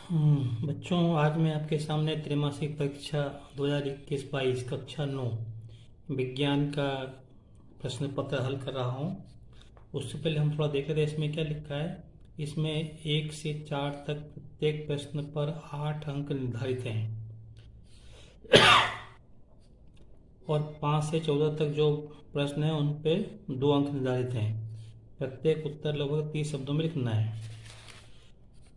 बच्चों, आज मैं आपके सामने त्रैमासिक परीक्षा 2021-22 कक्षा 9 विज्ञान का प्रश्न पत्र हल कर रहा हूँ। उससे पहले हम थोड़ा देख लेते हैं इसमें क्या लिखा है। इसमें 1 से 4 तक प्रत्येक प्रश्न पर 8 अंक निर्धारित हैं और 5 से 14 तक जो प्रश्न हैं उन पे 2 अंक निर्धारित हैं। प्रत्येक उत्तर लगभग 30 शब्दों में लिखना है।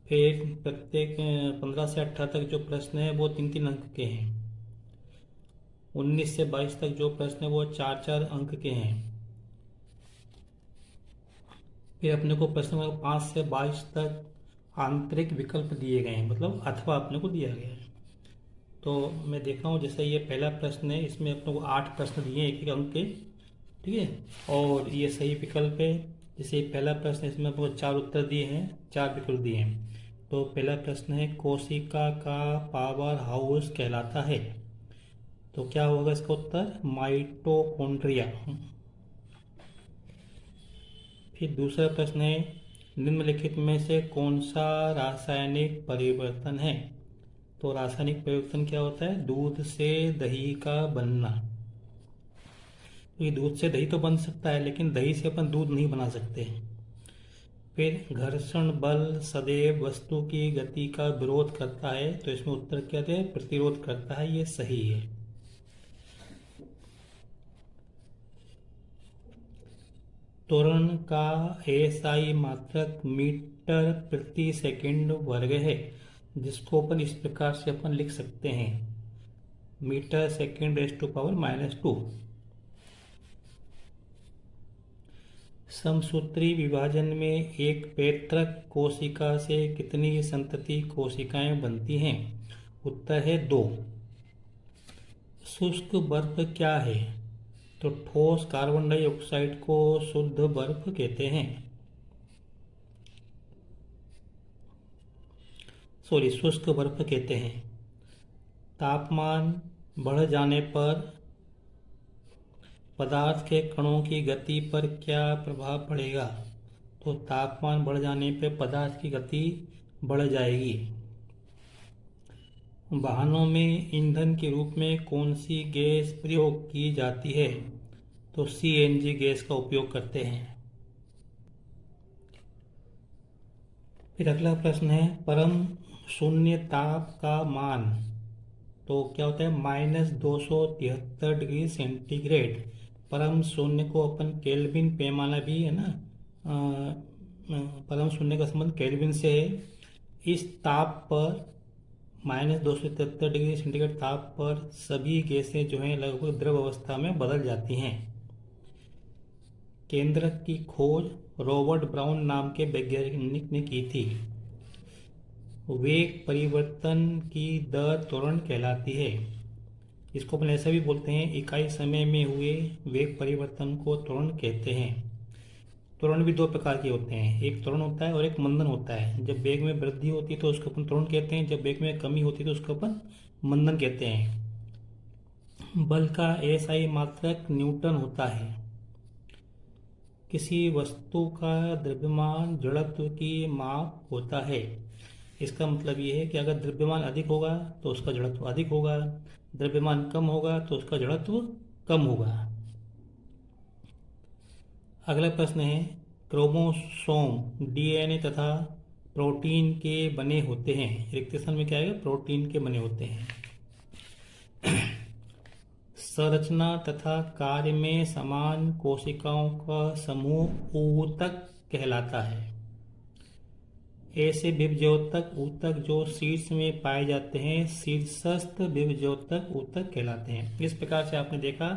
फिर प्रत्येक 15 से 18 तक जो प्रश्न है वो 3-3 अंक के हैं। 19 से 22 तक जो प्रश्न है वो 4-4 अंक के हैं। फिर अपने को प्रश्न नंबर 5 से 22 तक आंतरिक विकल्प दिए गए हैं, मतलब अथवा अपने को दिया गया है। तो मैं देख रहा हूँ, जैसे ये पहला प्रश्न है, इसमें अपने को 8 प्रश्न दिए हैं 1-1 अंक के, ठीक है। और ये सही विकल्प है। जैसे पहला प्रश्न है, इसमें आपको 4 उत्तर दिए हैं, 4 विकल्प दिए हैं। तो पहला प्रश्न है, कोशिका का पावर हाउस कहलाता है। तो क्या होगा इसका उत्तर? माइटोकॉन्ड्रिया। फिर दूसरा प्रश्न है, निम्नलिखित में से कौन सा रासायनिक परिवर्तन है? तो रासायनिक परिवर्तन क्या होता है? दूध से दही का बनना। तो ये दूध से दही तो बन सकता है, लेकिन दही से अपन दूध नहीं बना सकते। फिर घर्षण बल सदैव वस्तु की गति का विरोध करता है। तो इसमें उत्तर क्या है? प्रतिरोध करता है। ये सही है। त्वरण का एसआई मात्रक मीटर प्रति सेकंड वर्ग है, जिसको अपन इस प्रकार से अपन लिख सकते हैं, metre second raise to power -2। समसूत्री विभाजन में एक पैतृक कोशिका से कितनी संतति कोशिकाएं बनती हैं? उत्तर है 2। शुष्क बर्फ क्या है? तो ठोस कार्बन डाइऑक्साइड को शुद्ध बर्फ कहते हैं। सॉरी, शुष्क बर्फ कहते हैं। तापमान बढ़ जाने पर पदार्थ के कणों की गति पर क्या प्रभाव पड़ेगा? तो तापमान बढ़ जाने पर पदार्थ की गति बढ़ जाएगी। वाहनों में ईंधन के रूप में कौन सी गैस प्रयोग की जाती है? तो सीएनजी गैस का उपयोग करते हैं। फिर अगला प्रश्न है, परम शून्य ताप का मान तो क्या होता है? -273 डिग्री सेंटीग्रेड। परम शून्य को अपन केल्विन पैमाना भी है ना, परम शून्य का संबंध केल्विन से है। इस ताप पर -273 डिग्री सेंटीग्रेड ताप पर सभी गैसें जो हैं लगभग द्रव अवस्था में बदल जाती हैं। केंद्रक की खोज रॉबर्ट ब्राउन नाम के वैज्ञानिक ने की थी। वेग परिवर्तन की दर त्वरण कहलाती है। इसको अपन ऐसा भी बोलते हैं, इकाई समय में हुए वेग परिवर्तन को त्वरण कहते हैं। त्वरण भी 2 प्रकार के होते हैं, एक त्वरण होता है और एक मंदन होता है। जब वेग में वृद्धि होती है तो उसको अपन त्वरण कहते हैं, जब वेग में कमी होती है तो उसको अपन मंदन कहते हैं। बल का एसआई मात्रक न्यूटन होता है। किसी वस्तु का द्रव्यमान जड़त्व की माप होता है। इसका मतलब ये है कि अगर द्रव्यमान अधिक होगा तो उसका जड़त्व अधिक होगा, द्रव्यमान कम होगा तो उसका जड़त्व कम होगा। अगला प्रश्न है, क्रोमोसोम डीएनए तथा प्रोटीन के बने होते हैं। रिक्त स्थान में क्या आएगा? प्रोटीन के बने होते हैं। संरचना तथा कार्य में समान कोशिकाओं का समूह ऊतक कहलाता है। ऐसे विभज्योतक ऊतक जो शीर्ष में पाए जाते हैं शीर्षस्थ विभज्योतक ऊतक कहलाते हैं। इस प्रकार से आपने देखा,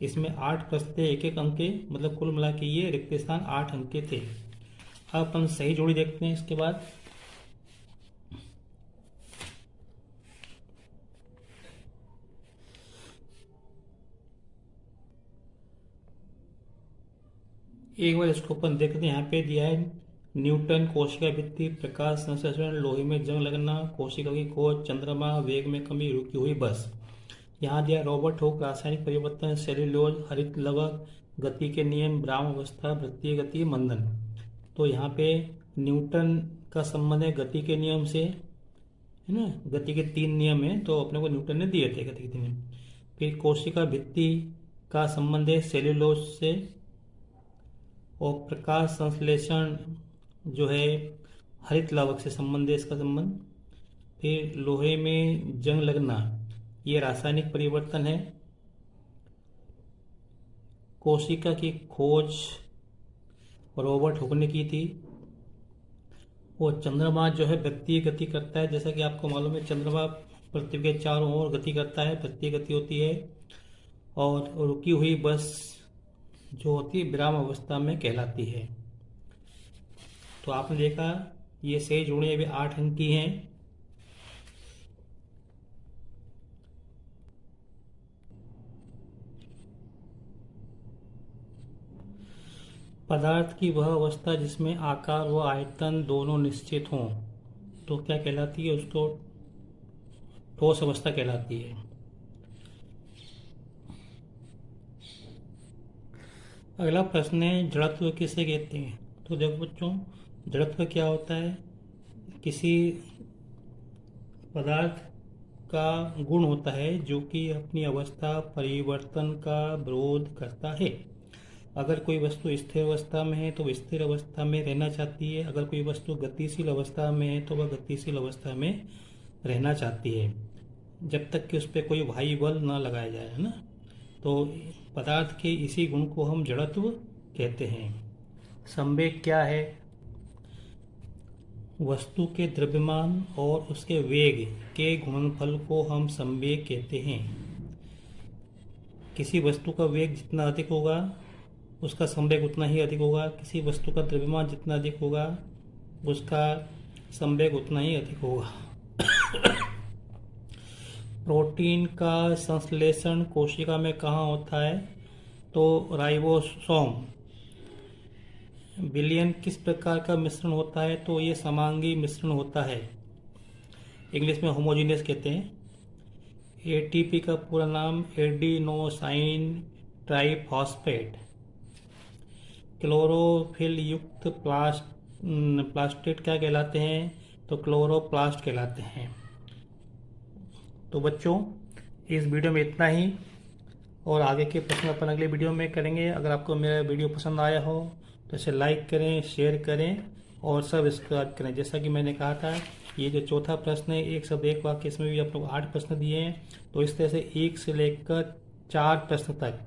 इसमें 8 प्रश्न थे, 1-1 अंक के, मतलब कुल मिला के ये रिक्त स्थान 8 अंक के थे। अब अपन सही जोड़ी देखते हैं। इसके बाद एक बार इसको अपन देखते हैं। यहाँ पे दिया है न्यूटन, कोशिका वृत्ति, प्रकाश संश्लेषण, लोहे में जंग लगना, कोशिका की खोज, चंद्रमा, वेग में कमी, रुकी हुई बस। यहाँ दिया रॉबर्ट हुक, रासायनिक परिवर्तन, सेल्यूलोज, हरित लवक, गति के नियम, ब्राह्म अवस्था, वृत्तीय गति, मंदन। तो यहाँ पे न्यूटन का संबंध है गति के नियम से, है ना। गति के 3 नियम है तो अपने को न्यूटन ने दिए थे गति के 3 नियम। फिर कोशिका भित्ति का संबंध है सेल्यूलोज से, और प्रकाश संश्लेषण जो है हरित लावक से संबंध है इसका संबंध। फिर लोहे में जंग लगना, ये रासायनिक परिवर्तन है। कोशिका की खोज रॉबर्ट हुक ने की थी। और चंद्रमा जो है वृत्तीय गति करता है, जैसा कि आपको मालूम है चंद्रमा पृथ्वी के चारों ओर गति करता है, वृत्तीय गति होती है। और रुकी हुई बस जो होती है विराम अवस्था में कहलाती है। तो आपने देखा ये सही जोड़े अभी 8 अंक की हैं। पदार्थ की वह अवस्था जिसमें आकार व आयतन दोनों निश्चित हों तो क्या कहलाती है, उसको ठोस अवस्था कहलाती है। अगला प्रश्न है जड़त्व किसे कहते हैं। तो देखो बच्चों, जड़त्व क्या होता है, किसी पदार्थ का गुण होता है जो कि अपनी अवस्था परिवर्तन का विरोध करता है। अगर कोई वस्तु स्थिर अवस्था में है तो वह स्थिर अवस्था में रहना चाहती है, अगर कोई वस्तु गतिशील अवस्था में है तो वह गतिशील अवस्था में रहना चाहती है, जब तक कि उस पर कोई बाह्य बल न लगाया जाए, है ना। तो पदार्थ के इसी गुण को हम जड़त्व कहते हैं। संवेग क्या है, वस्तु के द्रव्यमान और उसके वेग के गुणनफल को हम संवेग कहते हैं। किसी वस्तु का वेग जितना अधिक होगा उसका संवेग उतना ही अधिक होगा, किसी वस्तु का द्रव्यमान जितना अधिक होगा उसका संवेग उतना ही अधिक होगा। प्रोटीन का संश्लेषण कोशिका में कहाँ होता है, तो राइबोसोम। विलयन किस प्रकार का मिश्रण होता है, तो ये समांगी मिश्रण होता है, इंग्लिश में होमोजीनियस कहते हैं। एटीपी का पूरा नाम एडिनोसाइन ट्राइफॉस्फेट। क्लोरोफिल युक्त प्लास्टिड क्या कहलाते हैं, तो क्लोरोप्लास्ट कहलाते हैं। तो बच्चों इस वीडियो में इतना ही, और आगे के प्रश्न अपन अगले वीडियो में करेंगे। अगर आपको मेरा वीडियो पसंद आया हो तो इसे लाइक करें, शेयर करें और सब्सक्राइब करें। जैसा कि मैंने कहा था, ये जो चौथा प्रश्न है एक शब्द एक वाक्य, इसमें भी आप लोग 8 प्रश्न दिए हैं। तो इस तरह से 1 से लेकर 4 प्रश्न तक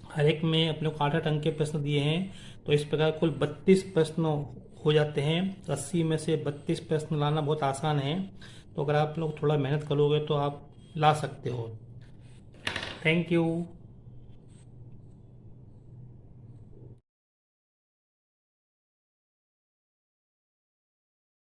हर एक में अपने को 8-8 अंक के प्रश्न दिए हैं। तो इस प्रकार कुल 32 प्रश्न हो जाते हैं। 80 में से 32 प्रश्न लाना बहुत आसान है। तो अगर आप लोग थोड़ा मेहनत करोगे तो आप ला सकते हो। Thank you.